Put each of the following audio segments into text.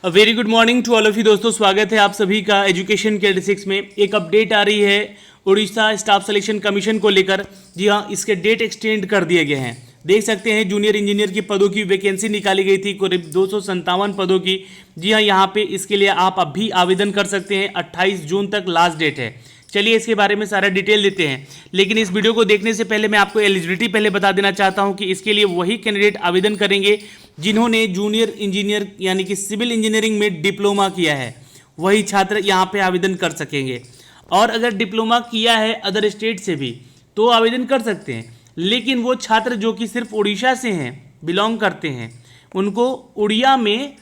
Very good morning to all of you दोस्तों, स्वागत है आप सभी का एजुकेशन के 6 में। एक अपडेट आ रही है उड़ीसा स्टाफ सिलेक्शन कमीशन को लेकर। जी हाँ, इसके डेट एक्सटेंड कर दिए गए हैं। देख सकते हैं जूनियर इंजीनियर की पदों की वैकेंसी निकाली गई थी, करीब 257 पदों की। जी हाँ, यहाँ पे इसके लिए आप अब भी आवेदन कर सकते हैं। 28 जून तक लास्ट डेट है। चलिए इसके बारे में सारा डिटेल देते हैं, लेकिन इस वीडियो को देखने से पहले मैं आपको एलिजिबिलिटी पहले बता देना चाहता हूं कि इसके लिए वही कैंडिडेट आवेदन करेंगे जिन्होंने जूनियर इंजीनियर यानी कि सिविल इंजीनियरिंग में डिप्लोमा किया है, वही छात्र यहां पे आवेदन कर सकेंगे। और अगर डिप्लोमा किया है अदर स्टेट से भी तो आवेदन कर सकते हैं, लेकिन वो छात्र जो कि सिर्फ उड़ीसा से हैं, बिलोंग करते हैं, उनको उड़िया में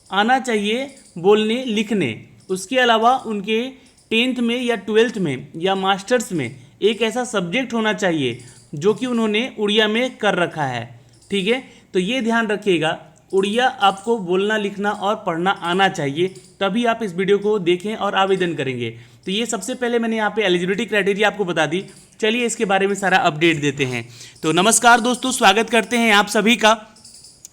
आना चाहिए बोलने लिखने। उसके अलावा उनके 10th में या 12th में या मास्टर्स में एक ऐसा सब्जेक्ट होना चाहिए जो कि उन्होंने उड़िया में कर रखा है। ठीक है, तो ये ध्यान रखिएगा, उड़िया आपको बोलना लिखना और पढ़ना आना चाहिए, तभी आप इस वीडियो को देखें और आवेदन करेंगे। तो ये सबसे पहले मैंने यहाँ पे एलिजिबिलिटी क्राइटेरिया आपको बता दी। चलिए इसके बारे में सारा अपडेट देते हैं। तो नमस्कार दोस्तों, स्वागत करते हैं आप सभी का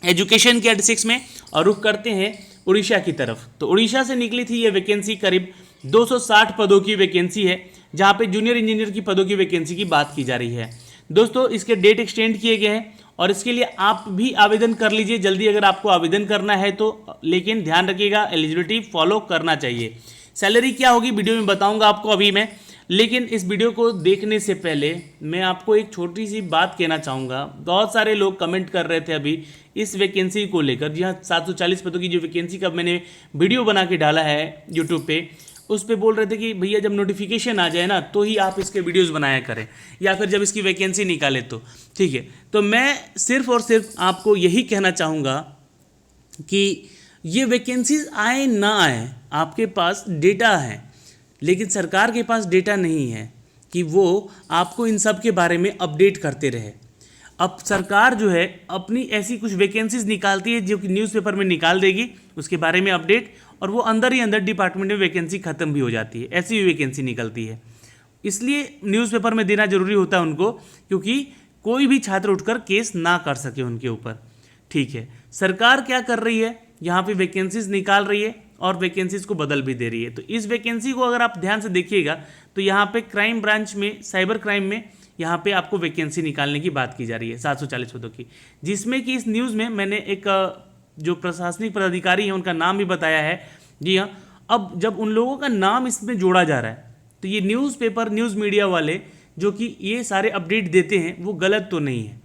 एजुकेशन के 6 में और रुख करते हैं उड़ीसा की तरफ। तो उड़ीसा से निकली थी ये वैकेंसी, करीब 260 पदों की वैकेंसी है, जहां पे जूनियर इंजीनियर की पदों की वैकेंसी की बात की जा रही है। दोस्तों इसके डेट एक्सटेंड किए गए हैं और इसके लिए आप भी आवेदन कर लीजिए जल्दी अगर आपको आवेदन करना है तो, लेकिन ध्यान रखिएगा एलिजिबिलिटी फॉलो करना चाहिए। सैलरी क्या होगी वीडियो में बताऊंगा आपको अभी मैं, लेकिन इस वीडियो को देखने से पहले मैं आपको एक छोटी सी बात कहना चाहूँगा। बहुत सारे लोग कमेंट कर रहे थे अभी इस वैकेंसी को लेकर। जी हाँ, 740 पदों की जो वैकेंसी का मैंने वीडियो बना के डाला है यूट्यूब पे, उस पे बोल रहे थे कि भैया जब नोटिफिकेशन आ जाए ना तो ही आप इसके वीडियोस बनाया करें, या फिर जब इसकी वैकेंसी निकाले तो। ठीक है, तो मैं सिर्फ और सिर्फ आपको यही कहना चाहूँगा कि ये वैकेंसीज आए ना आए, आपके पास डेटा है, लेकिन सरकार के पास डेटा नहीं है कि वो आपको इन सब के बारे में अपडेट करते रहे। अब सरकार जो है अपनी ऐसी कुछ वैकेंसीज निकालती है जो कि न्यूज़पेपर में निकाल देगी उसके बारे में अपडेट, और वो अंदर ही अंदर डिपार्टमेंट में वैकेंसी खत्म भी हो जाती है, ऐसी भी वैकेंसी निकलती है। इसलिए न्यूज़पेपर में देना जरूरी होता है उनको, क्योंकि कोई भी छात्र उठकर केस ना कर सके उनके ऊपर। ठीक है, सरकार क्या कर रही है, यहाँ पे वैकेंसीज निकाल रही है और वैकेंसीज को बदल भी दे रही है। तो इस वैकेंसी को अगर आप ध्यान से देखिएगा तो यहाँ पे क्राइम ब्रांच में, साइबर क्राइम में यहाँ पे आपको वैकेंसी निकालने की बात की जा रही है 740 पदों की, जिसमें कि इस न्यूज़ में मैंने एक जो प्रशासनिक पदाधिकारी हैं उनका नाम भी बताया है। जी हाँ, अब जब उन लोगों का नाम इसमें जोड़ा जा रहा है तो ये न्यूज़पेपर, न्यूज़ मीडिया वाले जो कि ये सारे अपडेट देते हैं वो गलत तो नहीं है,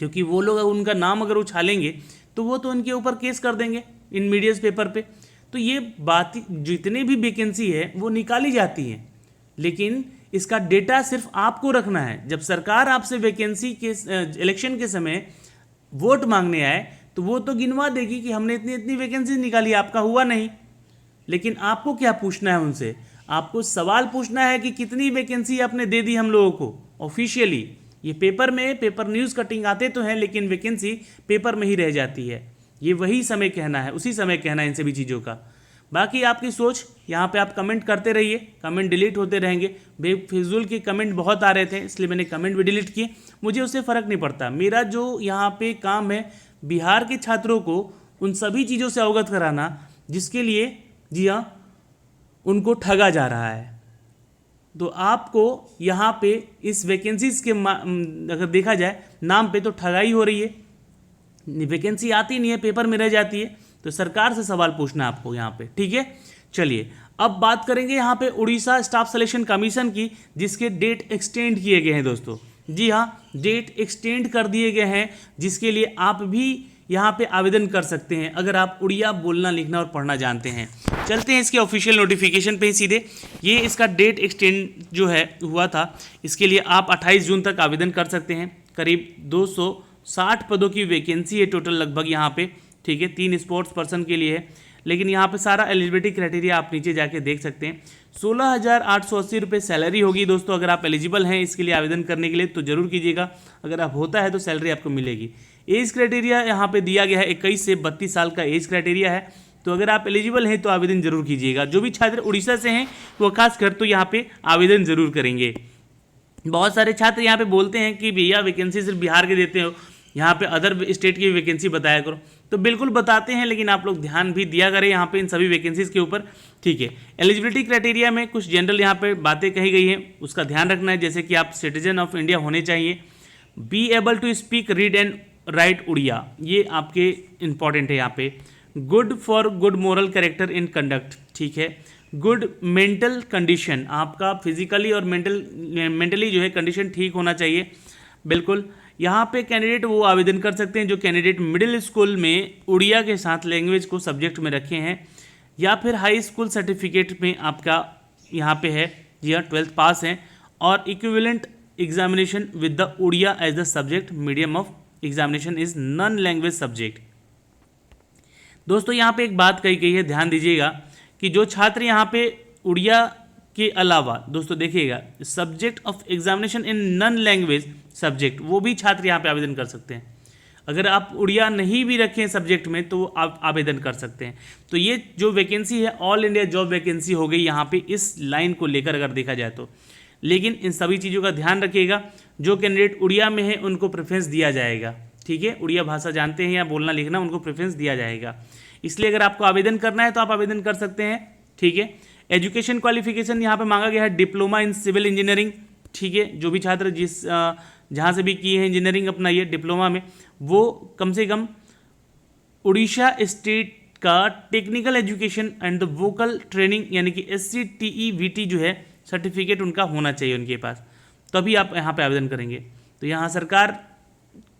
क्योंकि वो लोग उनका नाम अगर उछालेंगे तो वो तो उनके ऊपर केस कर देंगे इन मीडियाज़ पेपर पे। तो ये बात, जितने भी वैकेंसी है वो निकाली जाती हैं, लेकिन इसका डेटा सिर्फ आपको रखना है। जब सरकार आपसे वैकेंसी के इलेक्शन के समय वोट मांगने आए तो वो तो गिनवा देगी कि हमने इतनी इतनी वैकेंसी निकाली, आपका हुआ नहीं। लेकिन आपको क्या पूछना है उनसे, आपको सवाल पूछना है कि कितनी वैकेंसी आपने दे दी हम लोगों को ऑफिशियली। ये पेपर में, पेपर न्यूज़ कटिंग आते तो हैं, लेकिन वैकेंसी पेपर में ही रह जाती है। ये वही समय कहना है, उसी समय कहना है इन सभी चीज़ों का। बाकी आपकी सोच, यहाँ पे आप कमेंट करते रहिए, कमेंट डिलीट होते रहेंगे। बेफिजूल के कमेंट बहुत आ रहे थे, इसलिए मैंने कमेंट भी डिलीट किए। मुझे उससे फ़र्क नहीं पड़ता, मेरा जो यहाँ पे काम है बिहार के छात्रों को उन सभी चीज़ों से अवगत कराना जिसके लिए, जी हाँ, उनको ठगा जा रहा है। तो आपको यहाँ पे इस वैकेंसीज के अगर देखा जाए नाम पे तो ठगाई हो रही है, वैकेंसी आती नहीं है, पेपर में रह जाती है। तो सरकार से सवाल पूछना आपको यहाँ पे। ठीक है, चलिए अब बात करेंगे यहाँ पे उड़ीसा स्टाफ सिलेक्शन कमीशन की, जिसके डेट एक्सटेंड किए गए हैं दोस्तों। जी हाँ, डेट एक्सटेंड कर दिए गए हैं, जिसके लिए आप भी यहाँ पे आवेदन कर सकते हैं अगर आप उड़िया बोलना, लिखना और पढ़ना जानते हैं। चलते हैं इसके ऑफिशियल नोटिफिकेशन पे ही सीधे। ये इसका डेट एक्सटेंड जो है हुआ था, इसके लिए आप 28 जून तक आवेदन कर सकते हैं। करीब 260 पदों की वैकेंसी है टोटल लगभग यहाँ पे। ठीक है, 3 स्पोर्ट्स पर्सन के लिए है, लेकिन यहाँ पे सारा एलिजिबिलिटी क्राइटेरिया आप नीचे जाके देख सकते हैं। 16,880 रुपये सैलरी होगी दोस्तों। अगर आप एलिजिबल हैं इसके लिए आवेदन करने के लिए तो ज़रूर कीजिएगा, अगर आप होता है तो सैलरी आपको मिलेगी। एज क्राइटेरिया यहाँ पे दिया गया है 21 से 32 साल का एज क्राइटेरिया है, तो अगर आप एलिजिबल हैं तो आवेदन जरूर कीजिएगा। जो भी छात्र उड़ीसा से हैं वो खासकर तो यहाँ पे आवेदन जरूर करेंगे। बहुत सारे छात्र यहाँ पे बोलते हैं कि भैया वैकेंसी सिर्फ बिहार के देते हो, यहाँ पे अदर स्टेट की वैकेंसी बताया करो। तो बिल्कुल बताते हैं, लेकिन आप लोग ध्यान भी दिया करें यहाँ पे इन सभी वैकेंसीज़ के ऊपर, ठीक है। एलिजिबिलिटी क्राइटेरिया में कुछ जनरल यहाँ पे बातें कही गई हैं, उसका ध्यान रखना है। जैसे कि आप सिटीजन ऑफ इंडिया होने चाहिए, be able to speak read and write Odia, ये आपके इंपॉर्टेंट है यहाँ पे। Good for good moral character in conduct, ठीक है। गुड मेंटल कंडीशन, आपका फिजिकली और मेंटली जो है कंडीशन ठीक होना चाहिए, बिल्कुल। यहाँ पे कैंडिडेट वो आवेदन कर सकते हैं जो कैंडिडेट मिडिल स्कूल में उड़िया के साथ लैंग्वेज को सब्जेक्ट में रखे हैं, या फिर हाई स्कूल सर्टिफिकेट में आपका यहाँ पे है, जी हाँ 12th पास हैं, और equivalent examination with the Odia as the subject, medium of examination is non language subject. दोस्तों यहाँ पे एक बात कही गई है, ध्यान दीजिएगा कि जो छात्र यहाँ पे उड़िया के अलावा, दोस्तों देखिएगा, subject of examination in non language subject, वो भी छात्र यहाँ पे आवेदन कर सकते हैं। अगर आप उड़िया नहीं भी रखें सब्जेक्ट में तो आप आवेदन कर सकते हैं। तो ये जो वैकेंसी है ऑल इंडिया जॉब वैकेंसी हो गई यहाँ पे इस लाइन को लेकर अगर देखा जाए तो। लेकिन इन सभी चीज़ों का ध्यान रखिएगा, जो कैंडिडेट उड़िया में है उनको प्रेफरेंस दिया जाएगा, ठीक है। उड़िया भाषा जानते हैं या बोलना लिखना, उनको प्रेफरेंस दिया जाएगा। इसलिए अगर आपको आवेदन करना है तो आप आवेदन कर सकते हैं, ठीक है। एजुकेशन क्वालिफिकेशन यहाँ पे मांगा गया है डिप्लोमा इन सिविल इंजीनियरिंग, ठीक है। जो भी छात्र जहाँ से भी किए हैं इंजीनियरिंग अपना ये डिप्लोमा में, वो कम से कम उड़ीसा स्टेट का technical education and the vocal training यानी कि SCTEVT जो है सर्टिफिकेट उनका होना चाहिए उनके पास, तभी आप यहाँ पे आवेदन करेंगे। तो यहाँ सरकार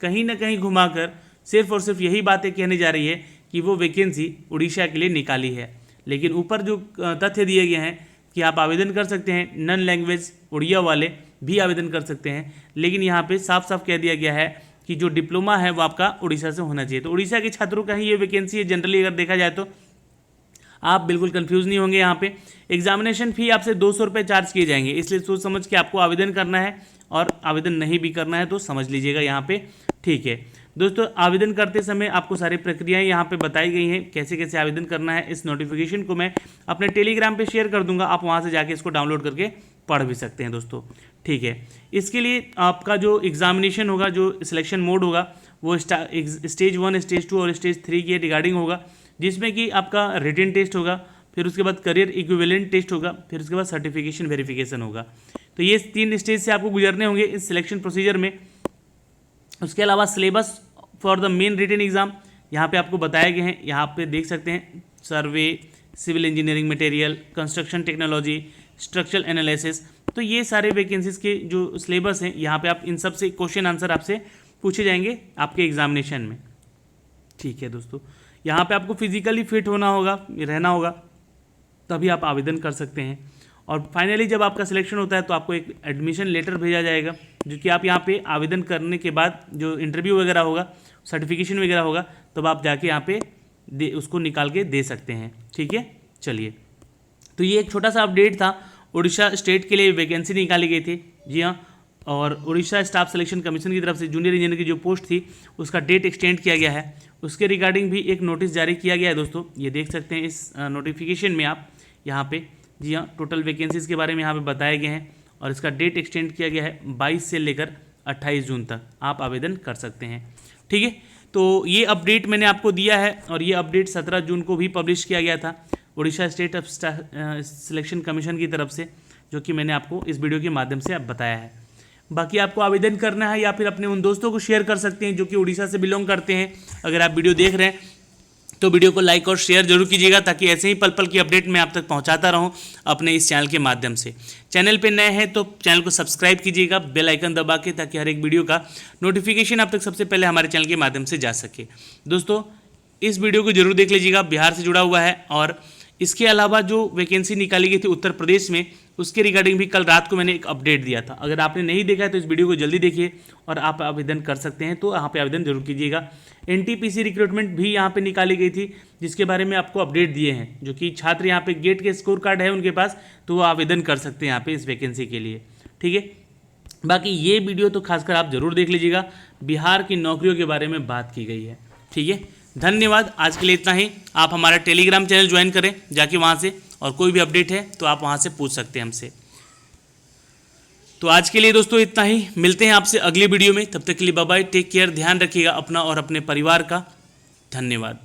कहीं ना कहीं घुमाकर सिर्फ और सिर्फ यही बातें कहने जा रही है कि वो वैकेंसी उड़ीसा के लिए निकाली है, लेकिन ऊपर जो तथ्य दिए गए हैं कि आप आवेदन कर सकते हैं, नॉन लैंग्वेज उड़िया वाले भी आवेदन कर सकते हैं, लेकिन यहाँ पे साफ साफ कह दिया गया है कि जो डिप्लोमा है वो आपका उड़ीसा से होना चाहिए। तो उड़ीसा के छात्रों का ही ये वैकेंसी है जनरली अगर देखा जाए तो, आप बिल्कुल कंफ्यूज नहीं होंगे। यहाँ पे एग्जामिनेशन फ़ी आपसे 200 रुपये चार्ज किए जाएंगे, इसलिए सोच समझ के आपको आवेदन करना है, और आवेदन नहीं भी करना है तो समझ लीजिएगा यहाँ पे, ठीक है। दोस्तों आवेदन करते समय आपको सारी प्रक्रियाएं यहाँ पे बताई गई हैं, कैसे कैसे आवेदन करना है। इस नोटिफिकेशन को मैं अपने टेलीग्राम पे शेयर कर दूंगा, आप वहाँ से जाके इसको डाउनलोड करके पढ़ भी सकते हैं दोस्तों, ठीक है। इसके लिए आपका जो एग्जामिनेशन होगा, जो सिलेक्शन मोड होगा, वो स्टेज 1, स्टेज 2 और स्टेज 3 के रिगार्डिंग होगा, जिसमें कि आपका रिटन टेस्ट होगा, फिर उसके बाद करियर इक्विवेलेंट टेस्ट होगा, फिर उसके बाद सर्टिफिकेशन वेरिफिकेशन होगा। तो ये 3 स्टेज से आपको गुजरने होंगे इस सिलेक्शन प्रोसीजर में। उसके अलावा syllabus for the main written exam यहाँ पे आपको बताए गए हैं, यहाँ पे देख सकते हैं, survey, civil engineering material, construction technology, structural analysis. तो ये सारे वैकेंसीज के जो सिलेबस हैं, यहाँ पे आप इन सब से क्वेश्चन आंसर आपसे पूछे जाएंगे आपके एग्जामिनेशन में, ठीक है दोस्तों। यहाँ पे आपको फिजिकली फिट होना होगा, रहना होगा, तभी आप आवेदन कर सकते हैं। और फाइनली जब आपका सिलेक्शन होता है तो आपको एक एडमिशन लेटर भेजा जाएगा, जो कि आप यहाँ पे आवेदन करने के बाद जो इंटरव्यू वगैरह होगा, सर्टिफिकेशन वगैरह होगा, तब आप जाके यहाँ पे उसको निकाल के दे सकते हैं, ठीक है। चलिए, तो ये एक छोटा सा अपडेट था, उड़ीसा स्टेट के लिए वैकेंसी निकाली गई थी, जी हाँ। और उड़ीसा स्टाफ सिलेक्शन कमीशन की तरफ से जूनियर इंजीनियर की जो पोस्ट थी उसका डेट एक्सटेंड किया गया है, उसके रिगार्डिंग भी एक नोटिस जारी किया गया है दोस्तों। ये देख सकते हैं इस नोटिफिकेशन में आप यहाँ पे, जी हाँ, टोटल वैकेंसीज़ के बारे में यहाँ पे बताए गए हैं, और इसका डेट एक्सटेंड किया गया है 22 से लेकर 28 जून तक आप आवेदन कर सकते हैं, ठीक है। तो ये अपडेट मैंने आपको दिया है, और ये अपडेट 17 जून को भी पब्लिश किया गया था Orissa state of selection commission की तरफ से, जो कि मैंने आपको इस वीडियो के माध्यम से अब बताया है। बाकी आपको आवेदन करना है या फिर अपने उन दोस्तों को शेयर कर सकते हैं जो कि उड़ीसा से बिलोंग करते हैं। अगर आप वीडियो देख रहे हैं तो वीडियो को लाइक और शेयर जरूर कीजिएगा, ताकि ऐसे ही पल पल की अपडेट मैं आप तक पहुंचाता रहूं अपने इस चैनल के माध्यम से। चैनल पे नए हैं तो चैनल को सब्सक्राइब कीजिएगा बेल आइकन दबा के, ताकि हर एक वीडियो का नोटिफिकेशन आप तक सबसे पहले हमारे चैनल के माध्यम से जा सके। दोस्तों इस वीडियो को जरूर देख लीजिएगा, बिहार से जुड़ा हुआ है। और इसके अलावा जो वैकेंसी निकाली गई थी उत्तर प्रदेश में, उसके रिगार्डिंग भी कल रात को मैंने एक अपडेट दिया था। अगर आपने नहीं देखा है तो इस वीडियो को जल्दी देखिए, और आप आवेदन कर सकते हैं तो यहाँ पे आवेदन जरूर कीजिएगा। NTPC रिक्रूटमेंट भी यहाँ पे निकाली गई थी, जिसके बारे में आपको अपडेट दिए हैं, जो कि छात्र यहाँ पे गेट के स्कोर कार्ड है उनके पास, तो वो आवेदन कर सकते हैं यहाँ पे इस वैकेंसी के लिए, ठीक है। बाकी ये वीडियो तो खासकर आप जरूर देख लीजिएगा, बिहार की नौकरियों के बारे में बात की गई है, ठीक है। धन्यवाद, आज के लिए इतना ही। आप हमारा टेलीग्राम चैनल ज्वाइन करें जाके वहाँ से, और कोई भी अपडेट है तो आप वहाँ से पूछ सकते हैं हमसे। तो आज के लिए दोस्तों इतना ही, मिलते हैं आपसे अगली वीडियो में। तब तक के लिए बाय बाय, टेक केयर, ध्यान रखिएगा अपना और अपने परिवार का। धन्यवाद।